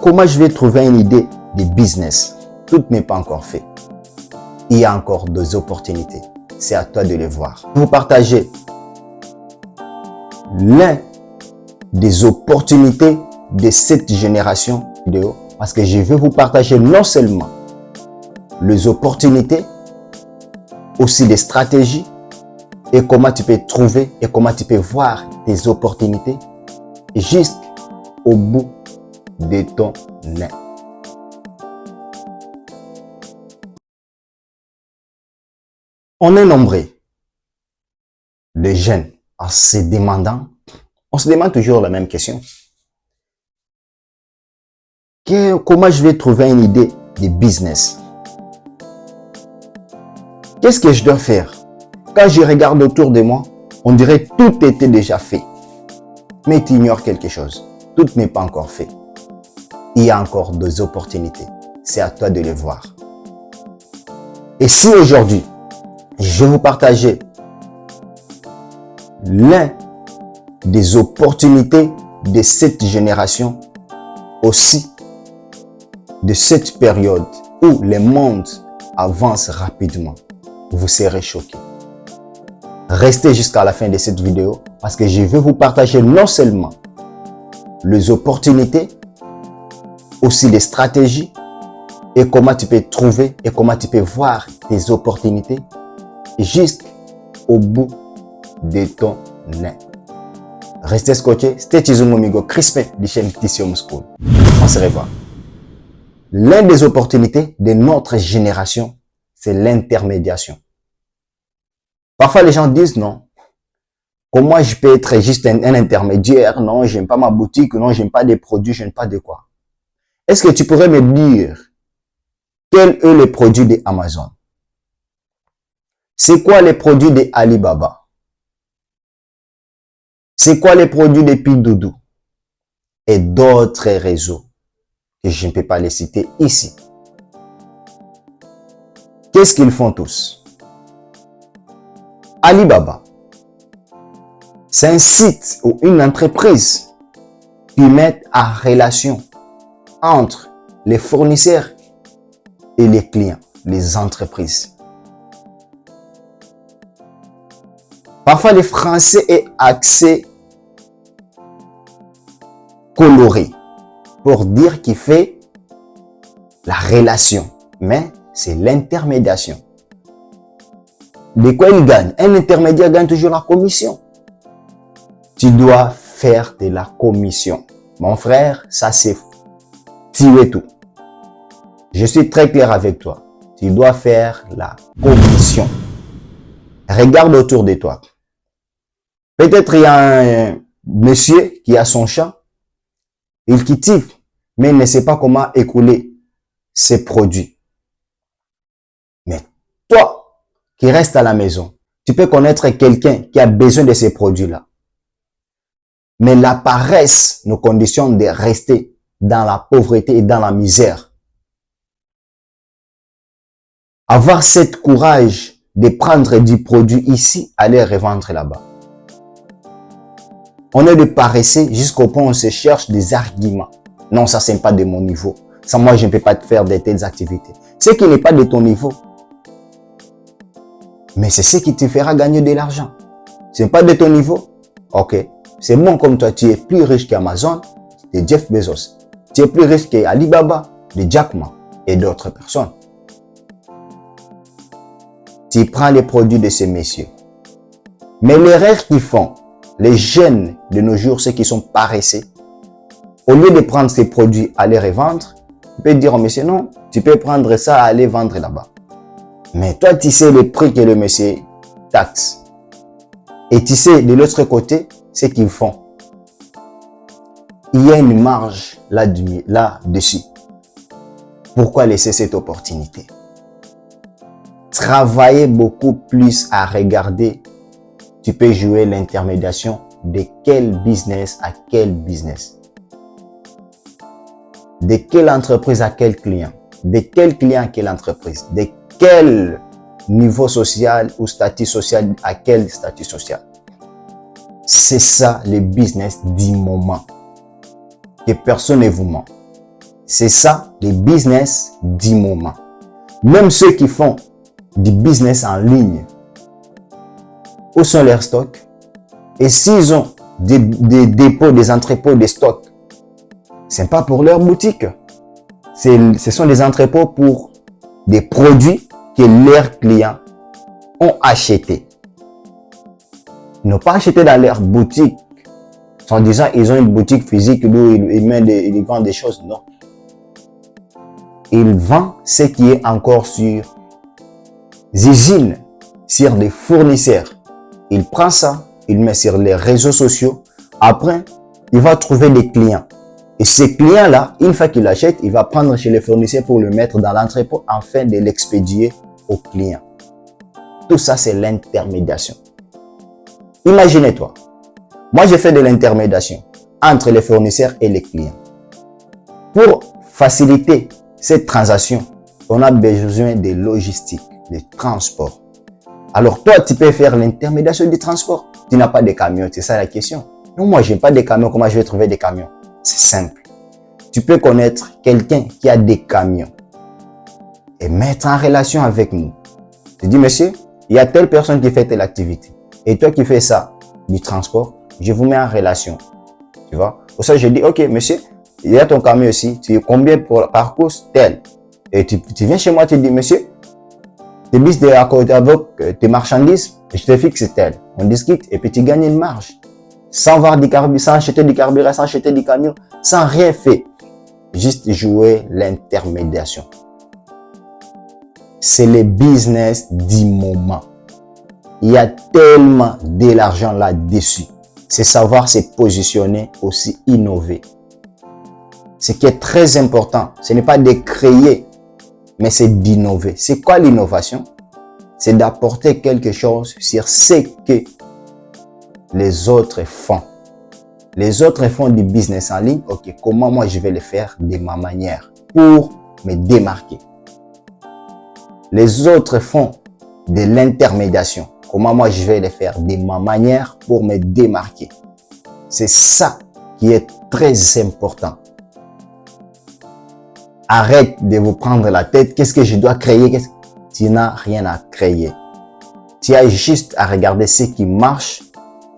Comment je vais trouver une idée de business? Tout n'est pas encore fait. Il y a encore des opportunités. C'est à toi de les voir. Vous partagez l'un des opportunités de cette génération vidéo parce que je vais vous partager non seulement les opportunités, aussi les stratégies et comment tu peux trouver et comment tu peux voir tes opportunités jusqu'au bout de ton nez. On est nombreux de jeunes en se demandant, on se demande toujours la même question. Comment je vais trouver une idée de business? Qu'est-ce que je dois faire? Quand je regarde autour de moi, on dirait que tout était déjà fait. Mais tu ignores quelque chose. Tout n'est pas encore fait. Il y a encore des opportunités. C'est à toi de les voir. Et si aujourd'hui, je vais vous partager l'un des opportunités de cette génération, aussi de cette période où le monde avance rapidement, vous serez choqués. Restez jusqu'à la fin de cette vidéo parce que je vais vous partager non seulement les opportunités, aussi les stratégies et comment tu peux trouver et comment tu peux voir tes opportunités jusqu'au bout de ton nez. Restez scotchés. C'était Chizumomigo Crispin de chaîne Tissium School. On se revoit. L'une des opportunités de notre génération, c'est l'intermédiation. Parfois, les gens disent non. Comment je peux être juste un intermédiaire? Non, j'aime pas ma boutique. Non, j'aime pas des produits. Je n'aime pas de quoi. Est-ce que tu pourrais me dire quels sont les produits d'Amazon? C'est quoi les produits d'Alibaba? C'est quoi les produits de Pinduoduo? Et d'autres réseaux que je ne peux pas les citer ici. Qu'est-ce qu'ils font tous? Alibaba, c'est un site ou une entreprise qui met en relation entre les fournisseurs et les clients, les entreprises. Parfois, le français est assez coloré pour dire qu'il fait la relation, mais c'est l'intermédiation. De quoi il gagne? Un intermédiaire gagne toujours la commission. Tu dois faire de la commission. Mon frère, ça c'est tuer tout. Je suis très clair avec toi. Tu dois faire la commission. Regarde autour de toi. Peut-être il y a un monsieur qui a son champ. Il cultive, mais il ne sait pas comment écouler ses produits. Mais toi, qui reste à la maison, tu peux connaître quelqu'un qui a besoin de ces produits-là. Mais la paresse nous conditionne de rester dans la pauvreté et dans la misère. Avoir cette courage de prendre du produit ici, aller revendre là-bas. On est de paresseux jusqu'au point où on se cherche des arguments. Non, ça c'est pas de mon niveau. Ça, moi, je ne peux pas te faire de telles activités. Ce qui n'est pas de ton niveau. Mais c'est ce qui te fera gagner de l'argent. Ce n'est pas de ton niveau. Ok. C'est bon comme toi, tu es plus riche qu'Amazon, de Jeff Bezos. Tu es plus riche qu'Alibaba, de Jack Ma et d'autres personnes. Tu prends les produits de ces messieurs. Mais l'erreur qu'ils font, les jeunes de nos jours, ceux qui sont paresseux, au lieu de prendre ces produits, aller revendre, tu peux dire au monsieur, non, tu peux prendre ça, aller vendre là-bas. Mais toi, tu sais le prix que le monsieur taxe. Et tu sais, de l'autre côté, ce qu'ils font. Il y a une marge là-dessus. Pourquoi laisser cette opportunité? Travailler beaucoup plus à regarder. Tu peux jouer l'intermédiation de quel business à quel business. De quelle entreprise à quel client. De quel client à quelle entreprise. De quel niveau social ou statut social à quel statut social. C'est ça le business du moment. Que personne ne vous ment. C'est ça, les business du moment. Même ceux qui font du business en ligne, où sont leurs stocks? Et s'ils ont des dépôts, des entrepôts, des stocks, c'est pas pour leur boutique. Ce sont des entrepôts pour des produits que leurs clients ont achetés. Ils n'ont pas acheté dans leur boutique en disant ils ont une boutique physique où ils vendent des choses. Non. Ils vendent ce qui est encore sur des usines, sur des fournisseurs. Il prend ça, il met sur les réseaux sociaux. Après, il va trouver des clients. Et ces clients-là, une fois qu'il achète, il va prendre chez les fournisseurs pour le mettre dans l'entrepôt afin de l'expédier aux clients. Tout ça, c'est l'intermédiation. Imaginez-toi, moi j'ai fait de l'intermédiation entre les fournisseurs et les clients. Pour faciliter cette transaction, on a besoin de logistique, de transport. Alors toi, tu peux faire l'intermédiation du transport. Tu n'as pas de camion, c'est ça la question. Non, moi j'ai pas de camions, comment je vais trouver des camions? C'est simple. Tu peux connaître quelqu'un qui a des camions et mettre en relation avec nous. Tu dis, monsieur, il y a telle personne qui fait telle activité. Et toi qui fais ça, du transport, je vous mets en relation. Tu vois? Pour ça, je dis, ok, monsieur, il y a ton camion aussi. Tu es combien par course? Tel. Et tu viens chez moi, tu dis, monsieur, tes bis avec tes marchandises, je te fixe tel. On discute et puis tu gagnes une marge. Sans voir du carburant, sans acheter du carburant, sans acheter du camion, sans rien faire. Juste jouer l'intermédiation. C'est le business du moment. Il y a tellement de l'argent là-dessus. C'est savoir se positionner, aussi innover. Ce qui est très important, ce n'est pas de créer, mais c'est d'innover. C'est quoi l'innovation? C'est d'apporter quelque chose sur ce que les autres font. Les autres font du business en ligne. Ok, comment moi je vais le faire de ma manière pour me démarquer? Les autres font de l'intermédiation. Comment moi je vais le faire de ma manière pour me démarquer? C'est ça qui est très important. Arrête de vous prendre la tête. Qu'est-ce que je dois créer? Tu n'as rien à créer. Tu as juste à regarder ce qui marche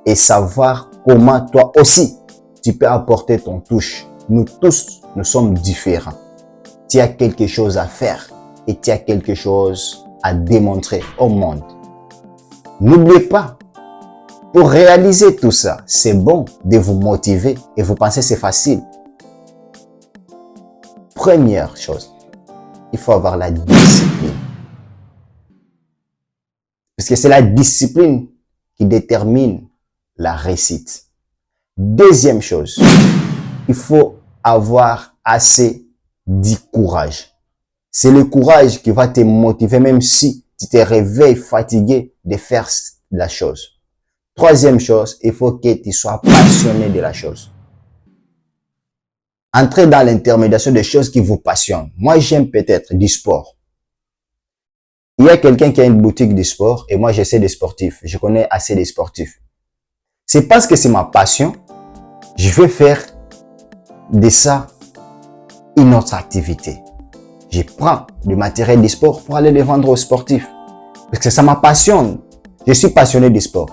et savoir comment toi aussi tu peux apporter ton touche. Nous tous, nous sommes différents. Tu as quelque chose à faire et tu as quelque chose à démontrer au monde. N'oubliez pas, pour réaliser tout ça, c'est bon de vous motiver et vous pensez que c'est facile. Première chose, il faut avoir la discipline. Parce que c'est la discipline qui détermine la réussite. Deuxième chose, il faut avoir assez de courage. C'est le courage qui va te motiver même si tu te réveilles fatigué de faire la chose. Troisième chose, il faut que tu sois passionné de la chose. Entrez dans l'intermédiation des choses qui vous passionnent. Moi, j'aime peut-être du sport. Il y a quelqu'un qui a une boutique de sport et moi, j'essaie des sportifs. Je connais assez des sportifs. C'est parce que c'est ma passion, je vais faire de ça une autre activité. Je prends du matériel de sport pour aller le vendre aux sportifs. Parce que ça me passionne. Je suis passionné du sport.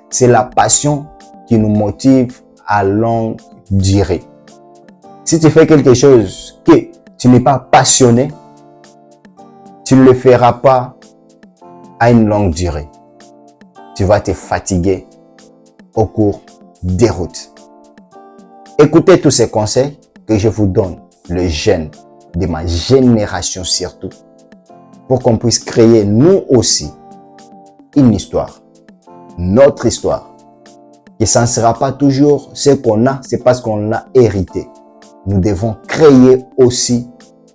C'est la passion qui nous motive à longue durée. Si tu fais quelque chose que tu n'es pas passionné, tu ne le feras pas à une longue durée. Tu vas te fatiguer au cours des routes. Écoutez tous ces conseils que je vous donne, les jeunes de ma génération surtout, pour qu'on puisse créer nous aussi une histoire, notre histoire. Et ça ne sera pas toujours ce qu'on a, c'est parce qu'on l'a hérité. Nous devons créer aussi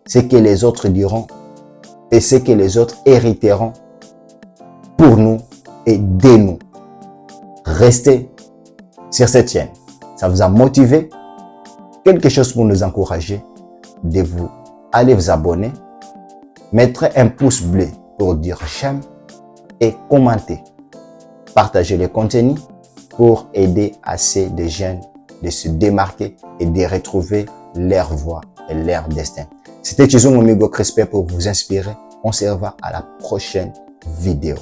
ce que les autres diront et ce que les autres hériteront pour nous et de nous. Restez sur cette chaîne. Ça vous a motivé, quelque chose pour nous encourager, de vous aller vous abonner, mettre un pouce bleu pour dire j'aime et commenter. Partagez le contenu pour aider assez de jeunes de se démarquer et de retrouver leur voie et leur destin. C'était Chizungu Migo Crispin pour vous inspirer. On se revoit à la prochaine vidéo.